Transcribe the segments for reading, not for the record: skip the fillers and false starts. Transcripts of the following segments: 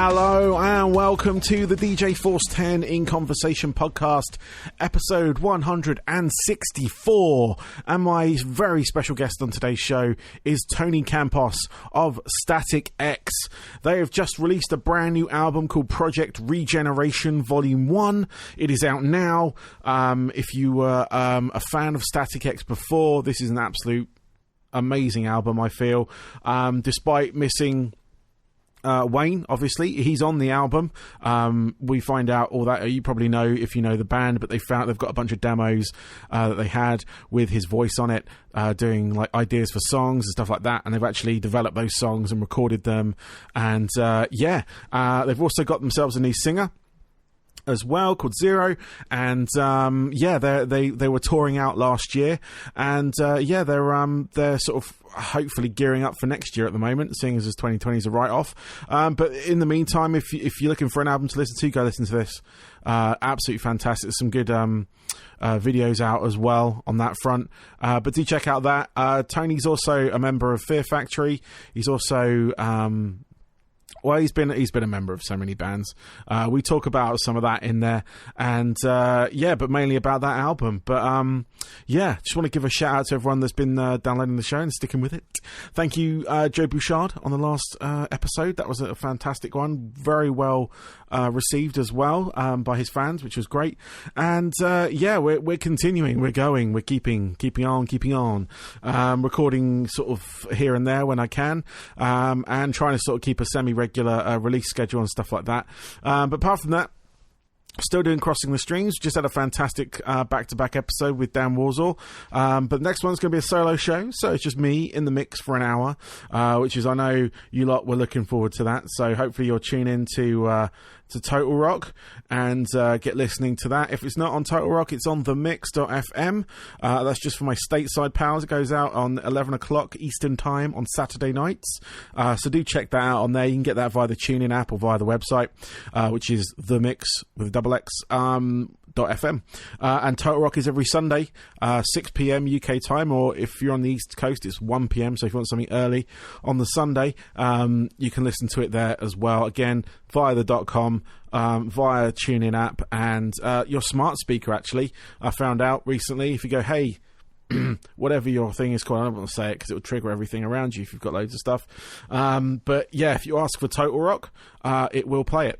Hello and welcome to the DJ Force 10 in Conversation podcast, episode 164. And my very special guest on today's show is Tony Campos of Static X. They have just released a brand new album called Project Regeneration Volume 1. It is out now. If you were a fan of Static X before, this is an absolute amazing album, I feel. Despite missing Wayne, obviously, he's on the album. We find out all that. You probably know if you know the band, but they've got a bunch of demos that they had with his voice on it, doing like ideas for songs and stuff like that. And they've actually developed those songs and recorded them. And they've also got themselves a new singer as well called Zero, and they were touring out last year, and they're sort of hopefully gearing up for next year at the moment, seeing as 2020 is a write-off. But in the meantime, if you're looking for an album to listen to, go listen to this. Absolutely fantastic. There's some good videos out as well on that front, but do check out that. Tony's also a member of Fear Factory. He's also he's been a member of so many bands. We talk about some of that in there, and but mainly about that album. But just want to give a shout out to everyone that's been downloading the show and sticking with it. Thank you, Joe Bouchard, on the last episode. That was a fantastic one, very well received as well by his fans, which was great. And we're continuing, we're going, we're keeping on, recording sort of here and there when I can, and trying to sort of keep a semi-regular release schedule and stuff like that. But apart from that, still doing Crossing the Streams. Just had a fantastic back-to-back episode with Dan Warsaw. But the next one's going to be a solo show, so it's just me in the mix for an hour, which is, I know you lot were looking forward to that. So hopefully you'll tune in to Total Rock and get listening to that. If it's not on Total Rock, it's on themix.fm. That's just for my stateside pals. It goes out on 11 o'clock Eastern time on Saturday nights. So do check that out on there. You can get that via the TuneIn app or via the website, which is themix with a double X. .fm. And Total Rock is every Sunday, 6 p.m. UK time, or if you're on the East Coast, it's 1 p.m. So if you want something early on the Sunday, you can listen to it there as well. Again, via the .com, via TuneIn app, and your smart speaker, actually. I found out recently, if you go, hey, whatever your thing is called, I don't want to say it because it will trigger everything around you if you've got loads of stuff. But yeah, if you ask for Total Rock, it will play it,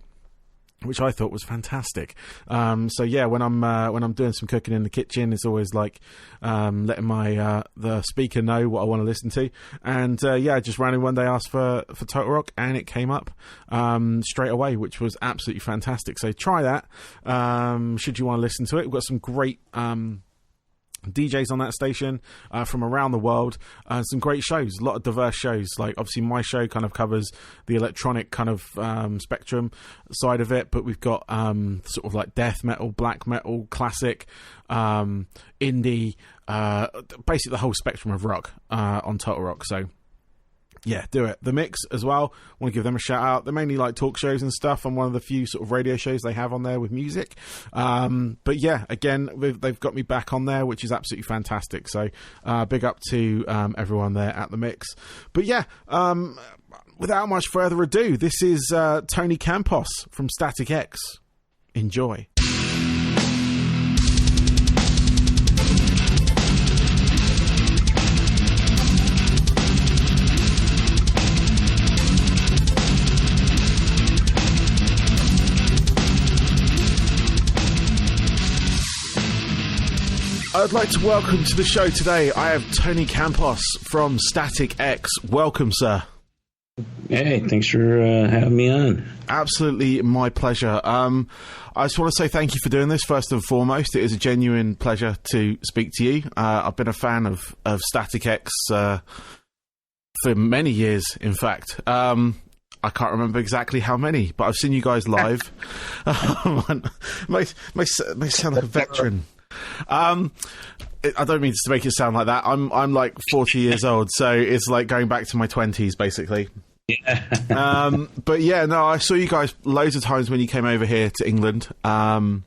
which I thought was fantastic. When I'm doing some cooking in the kitchen, it's always like letting my the speaker know what I want to listen to. And just randomly one day asked for Total Rock, and it came up straight away, which was absolutely fantastic. So try that should you want to listen to it. We've got some great DJs on that station from around the world, some great shows, a lot of diverse shows. Like obviously my show kind of covers the electronic kind of spectrum side of it, but we've got sort of like death metal, black metal, classic, indie, basically the whole spectrum of rock on Total Rock. So yeah, do it. The Mix as well, want to give them a shout out. They're mainly like talk shows and stuff, and one of the few sort of radio shows they have on there with music. But yeah, again, they've got me back on there, which is absolutely fantastic. So big up to everyone there at The Mix. But yeah, without much further ado, this is Tony Campos from Static X. Enjoy. I'd like to welcome to the show today, I have Tony Campos from Static X. Welcome, sir. Hey, thanks for having me on. Absolutely my pleasure. I just want to say thank you for doing this, first and foremost. It is a genuine pleasure to speak to you. I've been a fan of Static X for many years, in fact. I can't remember exactly how many, but I've seen you guys live. May sound like a veteran. I don't mean to make it sound like that. I'm like 40 years old, so it's like going back to my 20s, basically. Yeah. But yeah, no, I saw you guys loads of times when you came over here to England. And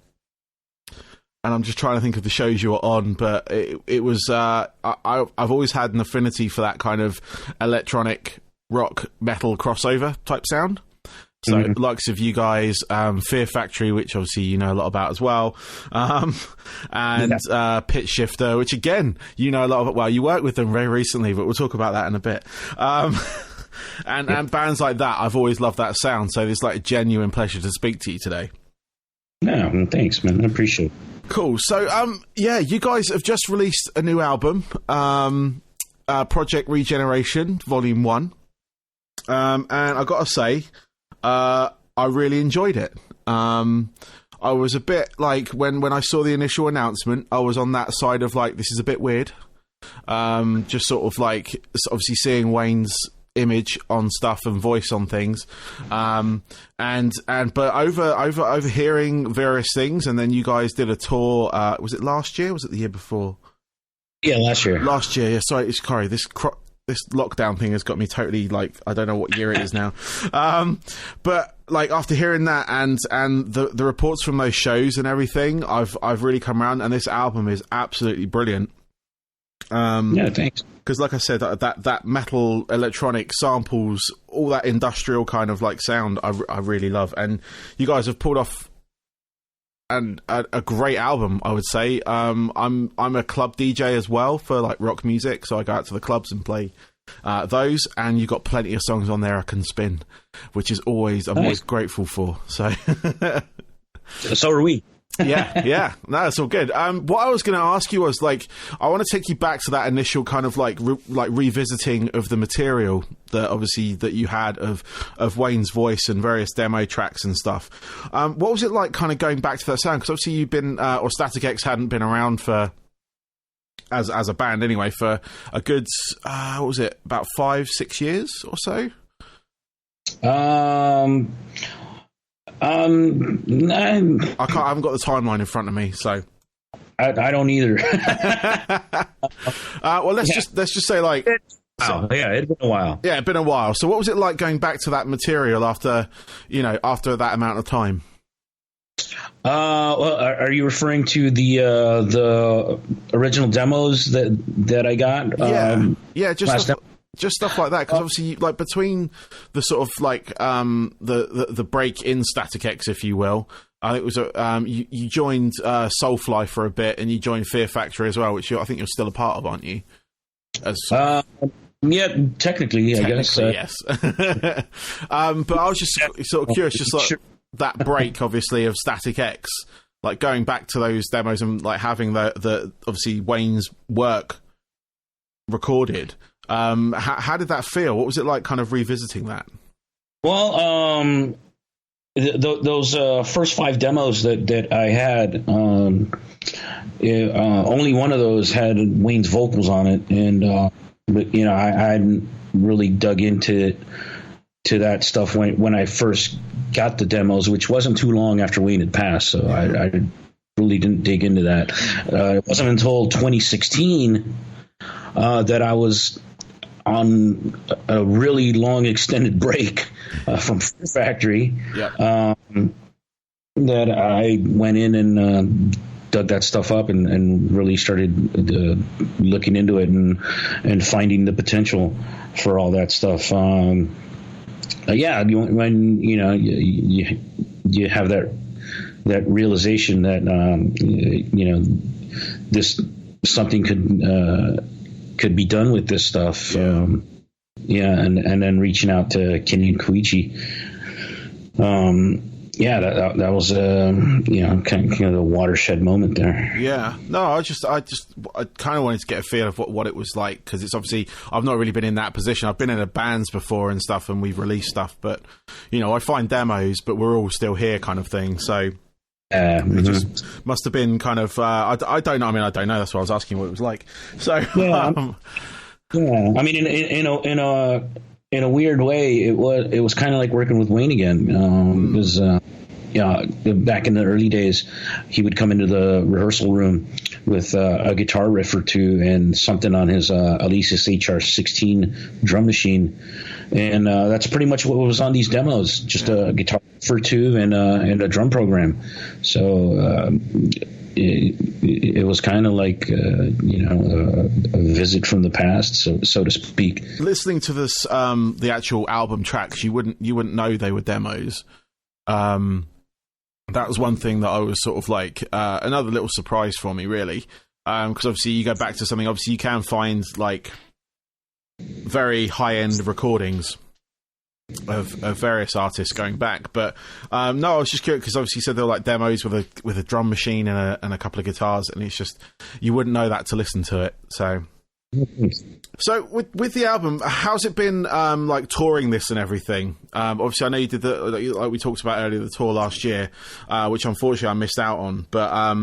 I'm just trying to think of the shows you were on, but it was I've always had an affinity for that kind of electronic rock metal crossover type sound. So likes of you guys, Fear Factory, which obviously you know a lot about as well, and Pitch Shifter, which again you know a lot about. Well, you worked with them very recently, but we'll talk about that in a bit. And bands like that, I've always loved that sound. So it's like a genuine pleasure to speak to you today. No, thanks, man. I appreciate it. Cool. So, you guys have just released a new album, Project Regeneration, Volume 1. And I got to say, I really enjoyed it. I was a bit like, when I saw the initial announcement, I was on that side of like, this is a bit weird. Just sort of like, obviously seeing Wayne's image on stuff and voice on things, but over hearing various things, and then you guys did a tour. Was it last year? Was it the year before? Yeah, last year. Yeah. Sorry, this lockdown thing has got me totally like, I don't know what year it is now. But like after hearing that and the reports from those shows and everything, I've really come around, and this album is absolutely brilliant. Yeah, thanks. Because, like I said, that metal, electronic samples, all that industrial kind of like sound, I really love. And you guys have pulled off a great album, I would say. I'm a club DJ as well for like rock music, so I go out to the clubs and play those. And you've got plenty of songs on there I can spin, which is always always grateful for. So, so are we. yeah. No, it's all good. What I was going to ask you was, like, I want to take you back to that initial kind of like revisiting of the material that obviously that you had of Wayne's voice and various demo tracks and stuff. What was it like kind of going back to that sound? Because obviously you've been, or Static X hadn't been around for, as a band anyway, for a good, what was it, about 5-6 years or so? I haven't got the timeline in front of me, so I don't either. Well, let's just say like, it'd been a while. Yeah, it'd been a while. So, what was it like going back to that material after that amount of time? Well, are you referring to the original demos that I got? Yeah, just stuff like that, because obviously, like, between the sort of like the break in Static X, if you will, I think it was you joined Soulfly for a bit, and you joined Fear Factory as well, which I think you're still a part of, aren't you? Yeah, technically, I guess. Yes. But I was just sort of curious, just like that break, obviously, of Static X, like going back to those demos and like having the obviously Wayne's work recorded. How did that feel? What was it like kind of revisiting that? Well, those first 5 demos that I had, only one of those had Wayne's vocals on it, and but I hadn't really dug into that stuff when I first got the demos, which wasn't too long after Wayne had passed, so I really didn't dig into that. It wasn't until 2016 that I was on a really long extended break from Fear Factory, that I went in and dug that stuff up and really started looking into it and finding the potential for all that stuff. When you have that realization that this something could be done with this stuff. And then reaching out to Kenny and Koichi. That was kind of the watershed moment there. Yeah, no, I kind of wanted to get a feel of what it was like, because it's obviously I've not really been in that position. I've been in bands before and stuff, and we've released stuff, but I find demos, but we're all still here, kind of thing. So. It just must have been kind of I don't know. I mean, I don't know. That's why I was asking what it was like. So I mean, in a weird way, it was kind of like working with Wayne again. Because back in the early days, he would come into the rehearsal room with a guitar riff or two and something on his Alesis HR-16 drum machine. And that's pretty much what was on these demos, just a guitar for 2 and a drum program. So it was kind of like a visit from the past, so to speak. Listening to this, the actual album tracks, you wouldn't know they were demos. That was one thing that I was sort of like another little surprise for me, really, because obviously you go back to something. Obviously, you can find like very high end recordings of various artists going back, but no, I was just curious because obviously you said they were like demos with a drum machine and a couple of guitars, and it's just you wouldn't know that to listen to it. So with the album, how's it been like touring this and everything? Obviously, I know you did like we talked about earlier, the tour last year, which unfortunately I missed out on. But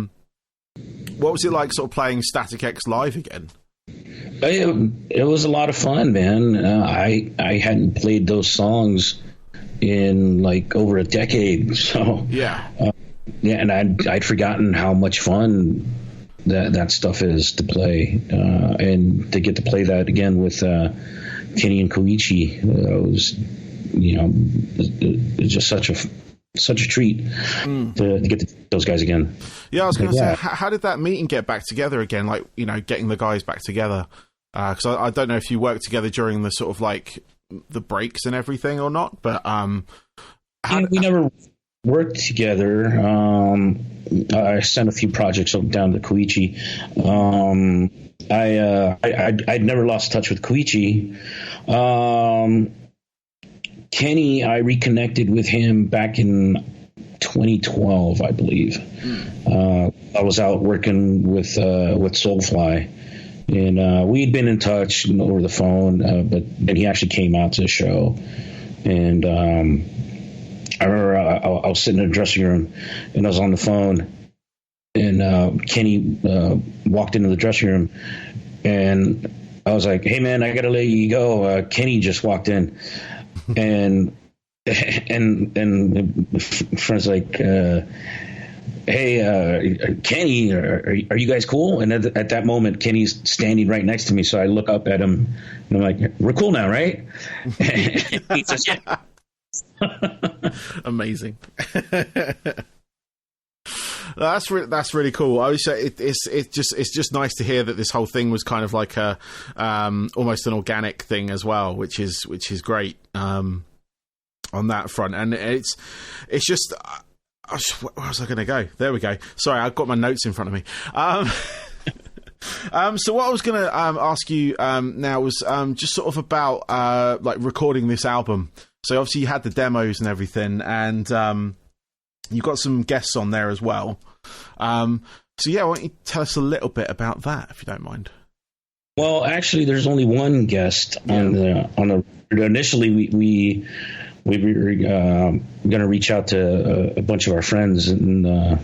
what was it like, sort of playing Static X live again? It was a lot of fun, man. I hadn't played those songs in like over a decade, so yeah, and I'd forgotten how much fun that stuff is to play, and to get to play that again with Kenny and Koichi, was it's just such a treat to get those guys again. Yeah, I was going to say, how did that meeting get back together again? Like, getting the guys back together, because I don't know if you worked together during the sort of like the breaks and everything or not, but we never worked together. I sent a few projects down to Koichi. I'd never lost touch with Koichi. Kenny, I reconnected with him back in 2012, I believe. I was out working with Soulfly, and we'd been in touch over the phone, but then he actually came out to the show, and I remember I was sitting in the dressing room, and I was on the phone, and Kenny walked into the dressing room, and I was like, "Hey man, I gotta let you go. Kenny just walked in," and friends like, "Hey, Kenny, are you guys cool?" And at that moment, Kenny's standing right next to me, so I look up at him, and I'm like, "We're cool now, right?" And he says, "Yeah." Amazing. That's really cool. I always say it's just nice to hear that this whole thing was kind of like a almost an organic thing as well, which is great on that front. And it's just where was I going to go? There we go. Sorry, I've got my notes in front of me. So what I was going to ask you now was just sort of about like recording this album. So obviously you had the demos and everything, and you got some guests on there as well. So yeah, why don't you tell us a little bit about that, if you don't mind? Well, actually, there's only one guest on the. Initially, we were going to reach out to a bunch of our friends, and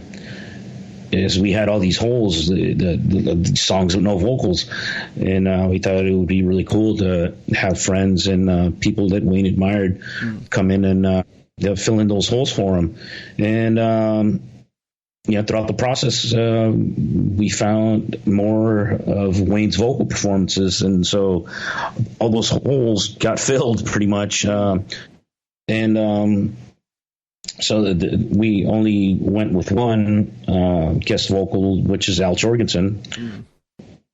as we had all these holes, the songs with no vocals, and we thought it would be really cool to have friends and people that Wayne admired come in and they'll fill in those holes for him. And throughout the process, we found more of Wayne's vocal performances, and so all those holes got filled pretty much. So we only went with one guest vocal, which is Al Jorgensen.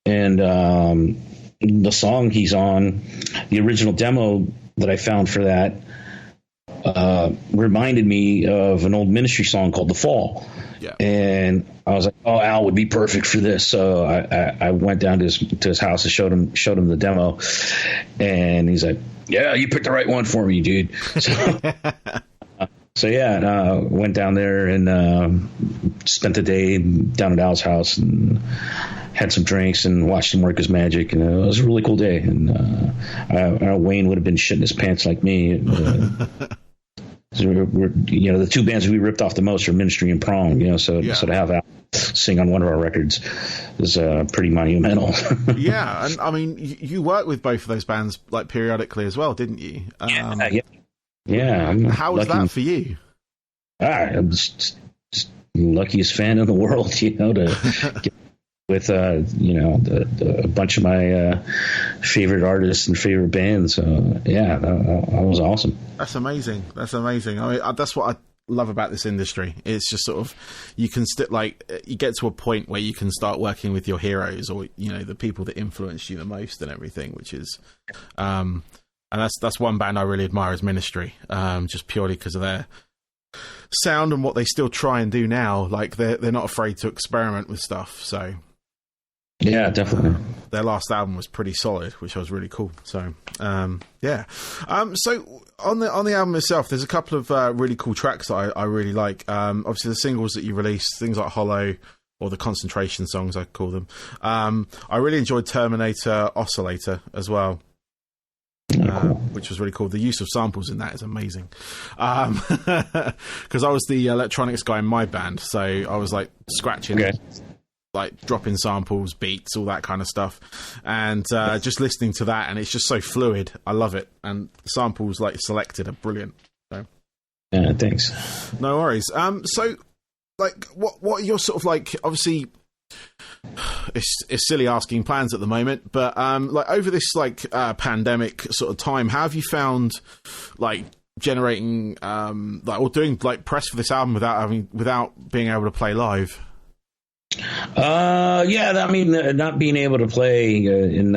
And the song he's on, the original demo that I found for that, reminded me of an old Ministry song called The Fall. Yeah. And I was like, "Oh, Al would be perfect for this." So I went down to his house and showed him the demo, and he's like, "Yeah, you picked the right one for me, dude." So went down there and spent the day down at Al's house and had some drinks and watched him work his magic, and it was a really cool day. And Wayne would have been shitting his pants like me. So we're the two bands we ripped off the most are Ministry and Prong. So to have Al sing on one of our records is pretty monumental. Yeah, and I mean, you worked with both of those bands like periodically as well, didn't you? Yeah. How was that for you? I'm just luckiest fan in the world, to get with a bunch of my favorite artists and favorite bands. So that was awesome. That's amazing. I mean, that's what love about this industry. It's just sort of, you can you get to a point where you can start working with your heroes, or the people that influence you the most and everything, which is and that's one band I really admire is Ministry, just purely because of their sound and what they still try and do now. Like they're not afraid to experiment with stuff. So yeah, definitely. Their last album was pretty solid, which was really cool. So yeah. So on the album itself, there's a couple of really cool tracks that I really like. Obviously the singles that you released, things like Hollow, or the concentration songs I call them. I really enjoyed Terminator Oscillator as well. Which was really cool. The use of samples in that is amazing. Because I was the electronics guy in my band, so I was like scratching, like dropping samples, beats, all that kind of stuff, and just listening to that, and it's just so fluid. I love it, and the samples like selected are brilliant. So yeah, thanks. No worries. So like, what are your sort of like? Obviously, it's silly asking plans at the moment, but like over this like pandemic sort of time, how have you found like generating like or doing like press for this album without being able to play live? Yeah, I mean, not being able to play in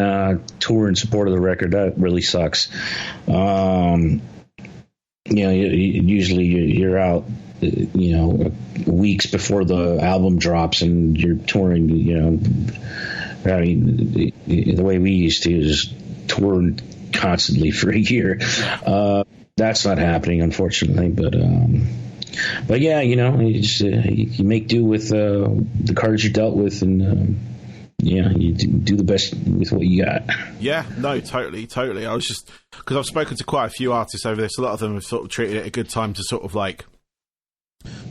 tour in support of the record, that really sucks. Usually you're out, weeks before the album drops, and you're touring. I mean, the way we used to is tour constantly for a year. That's not happening, unfortunately, but yeah, you just you make do with the cards you're dealt with, and you do the best with what you got. Yeah, no, totally. I was just, because I've spoken to quite a few artists over this. A lot of them have sort of treated it a good time to sort of like,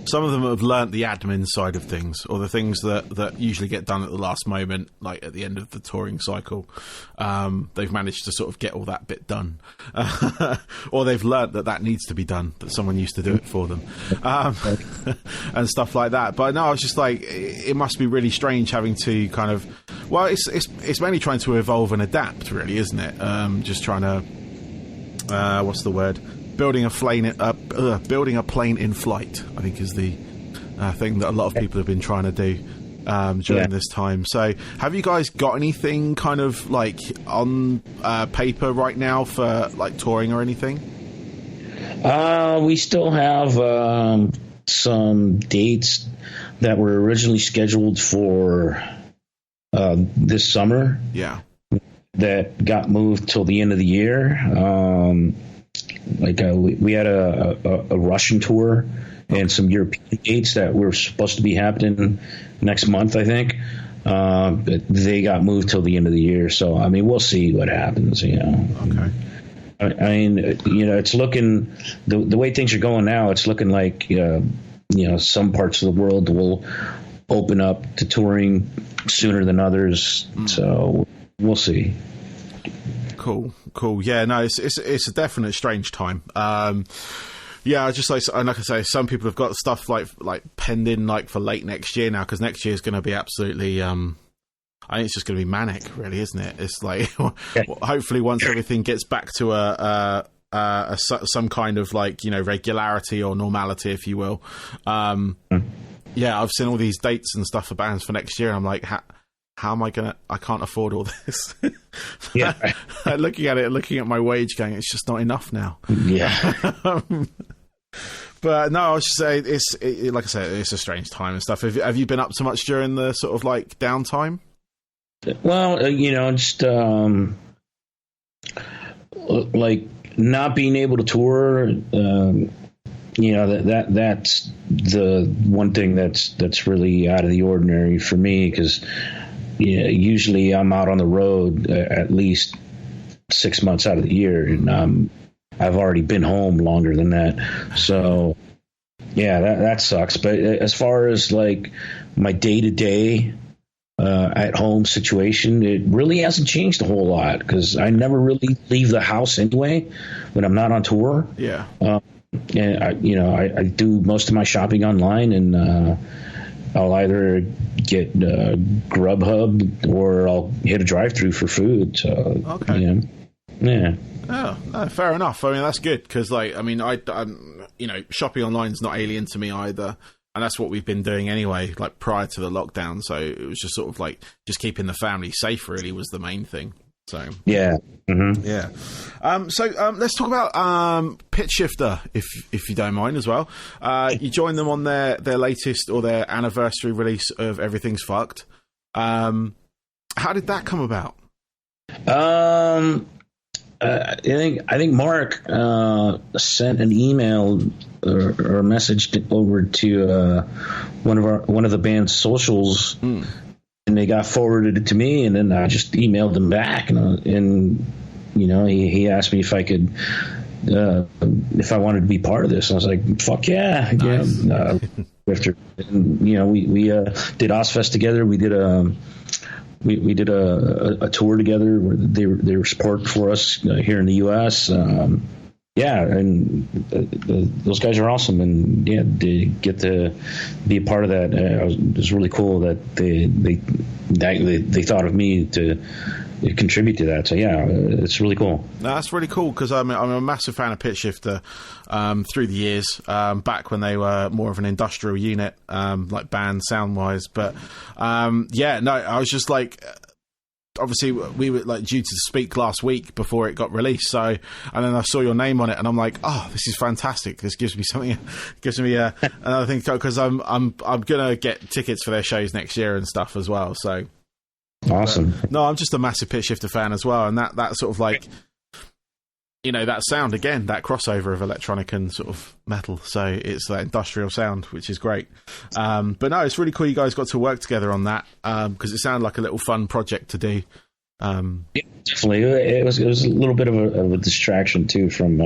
some of them have learnt the admin side of things, or the things that usually get done at the last moment, like at the end of the touring cycle. They've managed to sort of get all that bit done. Or they've learnt that needs to be done, that someone used to do it for them. And stuff like that. But no, I was just like, it must be really strange having to kind of, well, it's mainly trying to evolve and adapt, really, isn't it? Just trying to, what's the word? Building a plane in flight, I think, is the thing that a lot of people have been trying to do during this time. So have you guys got anything kind of like on paper right now for like touring or anything? We still have some dates that were originally scheduled for this summer. Yeah. That got moved till the end of the year. We had a Russian tour and some European dates that were supposed to be happening next month, I think. But they got moved till the end of the year. So, I mean, we'll see what happens, Okay. I mean, it's looking, the way things are going now, it's looking like, some parts of the world will open up to touring sooner than others. So we'll see. Cool. Yeah, no, it's a definite strange time. Yeah, just like I say, some people have got stuff like penned in like for late next year now, because next year is going to be absolutely. I think it's just going to be manic, really, isn't it? It's like hopefully once everything gets back to some kind of like regularity or normality, if you will. Yeah, I've seen all these dates and stuff for bands for next year, and I'm like, how am I I can't afford all this. Yeah. Looking at my wage going, it's just not enough now. Yeah. But no, I was just saying, like I said, it's a strange time and stuff. Have you been up to much during the sort of like downtime? Well, just like not being able to tour, that's the one thing that's really out of the ordinary for me, because usually I'm out on the road at least 6 months out of the year, and I've already been home longer than that. So yeah, that sucks. But as far as like my day-to-day at home situation, it really hasn't changed a whole lot, because I never really leave the house anyway when I'm not on tour. Yeah. And I do most of my shopping online, and I'll either get Grubhub or I'll hit a drive-through for food. So okay. Yeah. Oh, no, fair enough. I mean, that's good, because like, I mean, shopping online is not alien to me either. And that's what we've been doing anyway, like prior to the lockdown. So it was just sort of like just keeping the family safe really was the main thing. So yeah. Mm-hmm. Yeah. So let's talk about Pitch Shifter, if you don't mind as well. You joined them on their latest or their anniversary release of Everything's Fucked. How did that come about? I think Mark sent an email or a message over to one of the band's socials, and they got forwarded it to me, and then I just emailed them back, and he asked me if I could. If I wanted to be part of this, I was like, "Fuck yeah!" Nice. After, we did Ozfest together. We did we did a tour together where they were support for us here in the U.S. And those guys are awesome, and to get to be a part of that, it was really cool that they thought of me to contribute to that. So it's really cool. No, that's really cool because I'm a massive fan of Pitch Shifter through the years, back when they were more of an industrial unit, like band sound wise. But I was just like, obviously we were like due to speak last week before it got released. So, and then I saw your name on it, and I'm like, oh, this is fantastic. This gives me something, another thing because I'm gonna get tickets for their shows next year and stuff as well. So. Awesome. But, no, I'm just a massive Pitch Shifter fan as well, and that sort of like, that sound again, that crossover of electronic and sort of metal. So it's that industrial sound, which is great. But no, it's really cool you guys got to work together on that because it sounded like a little fun project to do. Yeah, definitely, it was a little bit of a distraction too from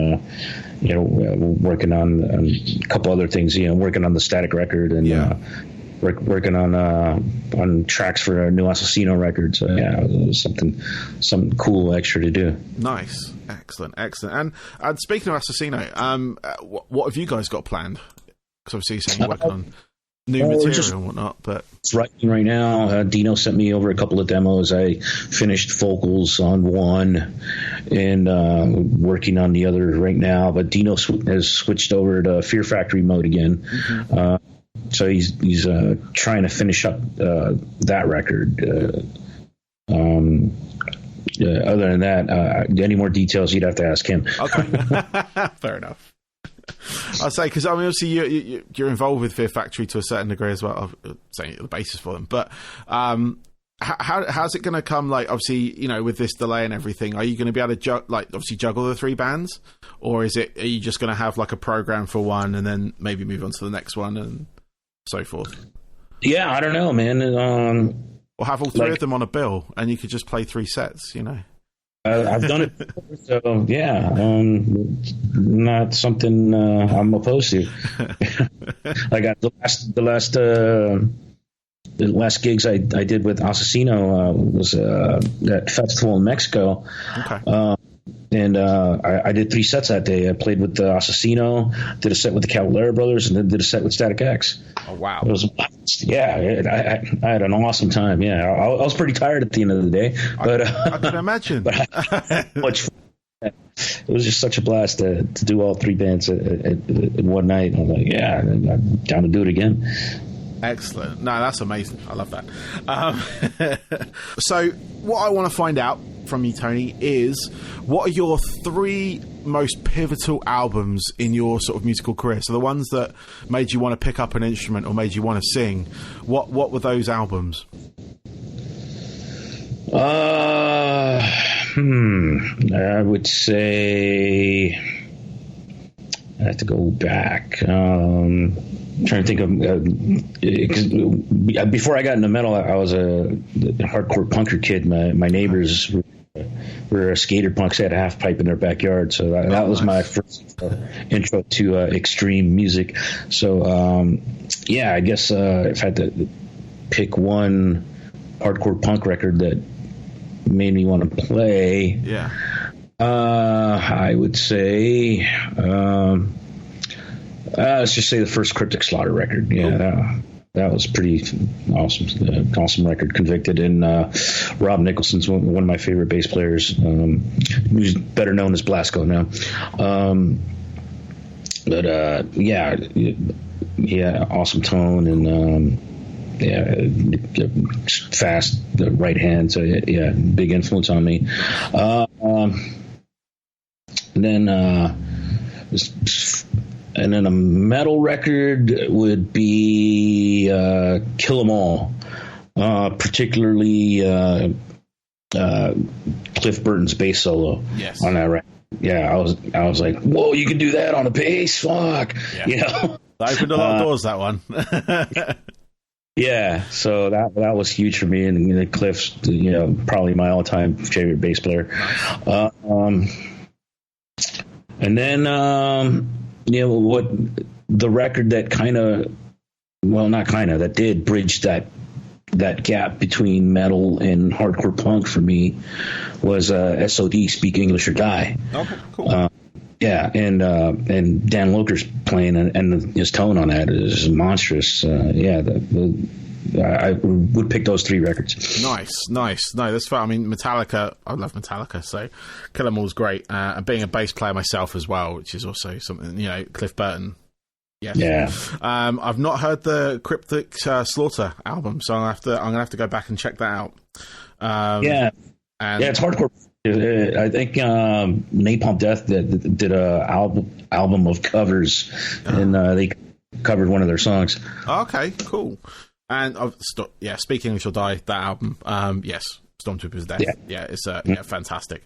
working on a couple other things. Working on the Static record and. Working on tracks for a new Assassino record, so it was something cool extra to do. Nice, excellent. And speaking of Assassino, what have you guys got planned? Because obviously you're saying you're working on new material and whatnot, but it's writing right now. Dino sent me over a couple of demos. I finished vocals on one, and working on the other right now. But Dino has switched over to Fear Factory mode again. Mm-hmm. So he's trying to finish up that record. Other than that, any more details you'd have to ask him. Okay, fair enough. I'll say because obviously you're involved with Fear Factory to a certain degree as well. I'm saying the basis for them, but how's it going to come? Like obviously, with this delay and everything, are you going to be able to juggle the three bands, or are you just going to have like a program for one and then maybe move on to the next one and so forth? Yeah, I don't know, man. Or have all three of them on a bill, and you could just play 3 sets. I've done it before, so not something I'm opposed to. I got the last gigs I did with Assassino was at festival in Mexico. Okay. And I did 3 sets that day. I played with the Assassino, did a set with the Cavallera Brothers, and then did a set with Static X. Oh, wow. It was, I had an awesome time. Yeah, I was pretty tired at the end of the day. But I can imagine. But I had so much fun. It was just such a blast to do all 3 bands at one night. I was like, I'm down to do it again. Excellent. No, that's amazing. I love that. So what I want to find out from you, Tony, is what are your 3 most pivotal albums in your sort of musical career? So the ones that made you want to pick up an instrument or made you want to sing. What were those albums? I would say I have to go back. Trying to think of before I got into metal, I was a hardcore punker kid. My neighbors were skater punks. They had a half pipe in their backyard, so that was my first intro to extreme music. So I guess if I had to pick one hardcore punk record that made me want to play, I would say let's just say the first Cryptic Slaughter record. Yeah, that was pretty awesome. Awesome record. Convicted, and Rob Nicholson's one of my favorite bass players. Who's better known as Blasco now. But awesome tone and fast right hand. So big influence on me. And then a metal record would be Kill 'Em All, particularly Cliff Burton's bass solo on that record. Yeah, I was like, whoa, you can do that on a bass? Fuck. Yeah. You know? That opened a lot of doors, that one. Yeah, so that was huge for me, and Cliff's probably my all-time favorite bass player. And then what the record that that did bridge that gap between metal and hardcore punk for me was SOD, Speak English or Die. Okay, cool. And Dan Loker's playing and his tone on that is monstrous. I would pick those three records. Nice. No, that's fair. I mean, Metallica, I love Metallica, so Kill 'Em All's great. And being a bass player myself as well, which is also something, Cliff Burton. Yes. Yeah. I've not heard the Cryptic Slaughter album, so I'm gonna have to go back and check that out. It's hardcore. I think Napalm Death did a album of covers, and they covered one of their songs. Okay, cool. And Speak English or Die, that album. Yes, Stormtrooper's Death. Yeah, it's fantastic.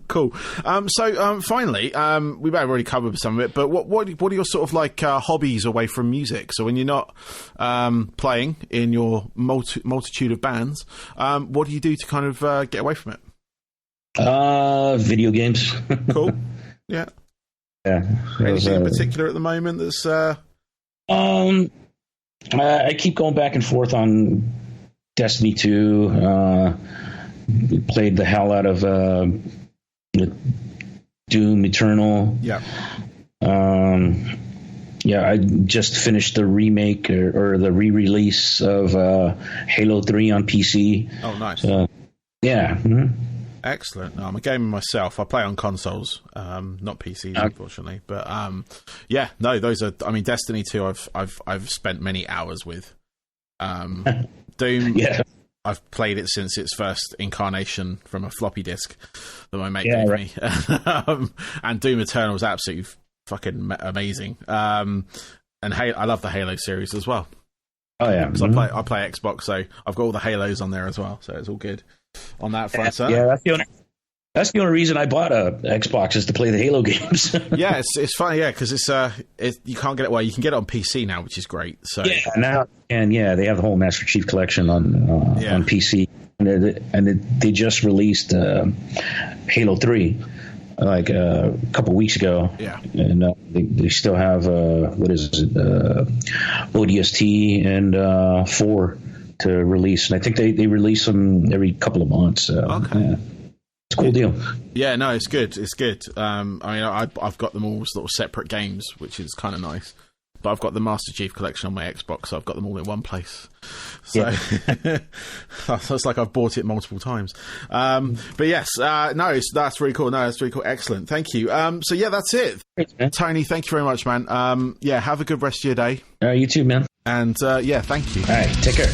Cool. Finally, we may have already covered some of it, but what are your sort of like hobbies away from music? So when you're not playing in your multitude of bands, what do you do to kind of get away from it? Video games. Cool. Yeah. Anything in particular at the moment that's I keep going back and forth on Destiny 2. Played the hell out of Doom Eternal. Yeah. I just finished the remake or the re-release of Halo 3 on PC. Oh, nice. Yeah. Mm-hmm. Excellent. No, I'm a gamer myself. I play on consoles, not PCs, unfortunately. But those are. I mean, Destiny 2. I've spent many hours with. Doom. Yeah. I've played it since its first incarnation from a floppy disk that my mate gave me. And Doom Eternal was absolutely fucking amazing. And I love the Halo series as well. Oh yeah, because I play Xbox, so I've got all the Halos on there as well. So it's all good on that front. Yeah, that's the only reason I bought a Xbox is to play the Halo games. Yeah, it's funny, because you can't get it. Well, you can get it on PC now, which is great. So they have the whole Master Chief Collection on PC, and they just released Halo 3 like a couple weeks ago. Yeah, and they still have ODST and 4 to release, and I think they release them every couple of months. Okay. Yeah. It's a cool deal. Yeah, no, it's good. It's good. I mean, I've got them all as little separate games, which is kind of nice. But I've got the Master Chief Collection on my Xbox, so I've got them all in one place. So it's like I've bought it multiple times. But yes, that's really cool. No, that's really cool. Excellent. Thank you. That's it. Thanks, Tony, thank you very much, man. Have a good rest of your day. You too, man. And thank you. All right, take care.